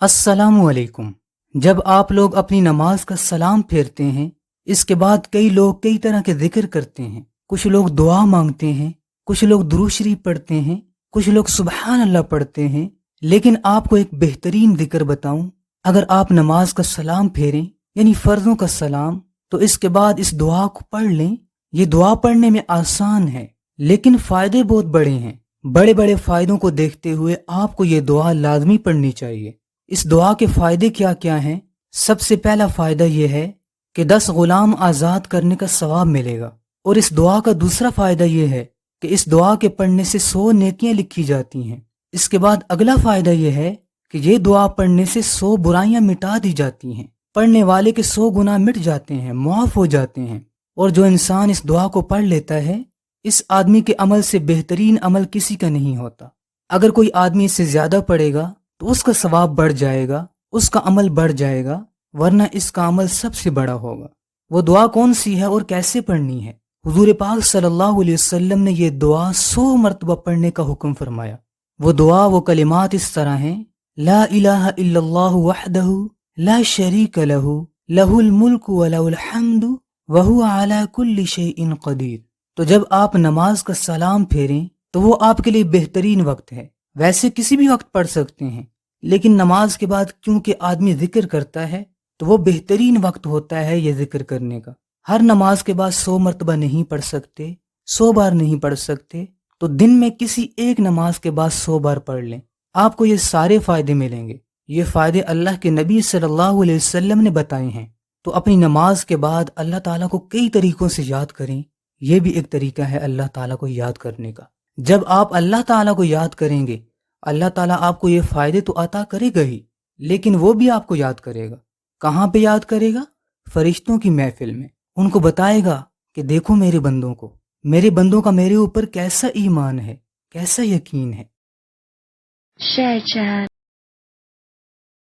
السلام علیکم۔ جب آپ لوگ اپنی نماز کا سلام پھیرتے ہیں، اس کے بعد کئی لوگ کئی طرح کے ذکر کرتے ہیں۔ کچھ لوگ دعا مانگتے ہیں، کچھ لوگ درود شریف پڑھتے ہیں، کچھ لوگ سبحان اللہ پڑھتے ہیں۔ لیکن آپ کو ایک بہترین ذکر بتاؤں، اگر آپ نماز کا سلام پھیریں یعنی فرضوں کا سلام، تو اس کے بعد اس دعا کو پڑھ لیں۔ یہ دعا پڑھنے میں آسان ہے لیکن فائدے بہت بڑے ہیں۔ بڑے بڑے فائدوں کو دیکھتے ہوئے آپ کو یہ دعا لازمی پڑھنی چاہیے۔ اس دعا کے فائدے کیا کیا ہیں؟ سب سے پہلا فائدہ یہ ہے کہ 10 غلام آزاد کرنے کا ثواب ملے گا، اور اس دعا کا دوسرا فائدہ یہ ہے کہ اس دعا کے پڑھنے سے 100 نیکیاں لکھی جاتی ہیں۔ اس کے بعد اگلا فائدہ یہ ہے کہ یہ دعا پڑھنے سے 100 برائیاں مٹا دی جاتی ہیں۔ پڑھنے والے کے 100 گناہ مٹ جاتے ہیں، معاف ہو جاتے ہیں۔ اور جو انسان اس دعا کو پڑھ لیتا ہے، اس آدمی کے عمل سے بہترین عمل کسی کا نہیں ہوتا۔ اگر کوئی آدمی اس سے زیادہ پڑھے گا تو اس کا ثواب بڑھ جائے گا، اس کا عمل بڑھ جائے گا، ورنہ اس کا عمل سب سے بڑا ہوگا۔ وہ دعا کون سی ہے اور کیسے پڑھنی ہے؟ حضور پاک صلی اللہ علیہ وسلم نے یہ دعا 100 مرتبہ پڑھنے کا حکم فرمایا۔ وہ دعا، وہ کلمات اس طرح ہیں: لا الہ الا اللہ وحدہ لا شریک لہ لہ الملک ولہ الحمد وہو علی کل شیء قدیر۔ تو جب آپ نماز کا سلام پھیریں تو وہ آپ کے لیے بہترین وقت ہے۔ ویسے کسی بھی وقت پڑھ سکتے ہیں، لیکن نماز کے بعد کیونکہ آدمی ذکر کرتا ہے تو وہ بہترین وقت ہوتا ہے یہ ذکر کرنے کا۔ ہر نماز کے بعد 100 مرتبہ نہیں پڑھ سکتے، 100 بار نہیں پڑھ سکتے، تو دن میں کسی ایک نماز کے بعد 100 بار پڑھ لیں، آپ کو یہ سارے فائدے ملیں گے۔ یہ فائدے اللہ کے نبی صلی اللہ علیہ وسلم نے بتائے ہیں۔ تو اپنی نماز کے بعد اللہ تعالیٰ کو کئی طریقوں سے یاد کریں، یہ بھی ایک طریقہ ہے اللہ تعالیٰ کو یاد کرنے کا۔ جب آپ اللہ تعالیٰ کو یاد کریں گے، اللہ تعالیٰ آپ کو یہ فائدے تو عطا کرے گا ہی، لیکن وہ بھی آپ کو یاد کرے گا۔ کہاں پہ یاد کرے گا؟ فرشتوں کی محفل میں۔ ان کو بتائے گا کہ دیکھو میرے بندوں کا میرے اوپر کیسا ایمان ہے، کیسا یقین ہے۔ Share chat.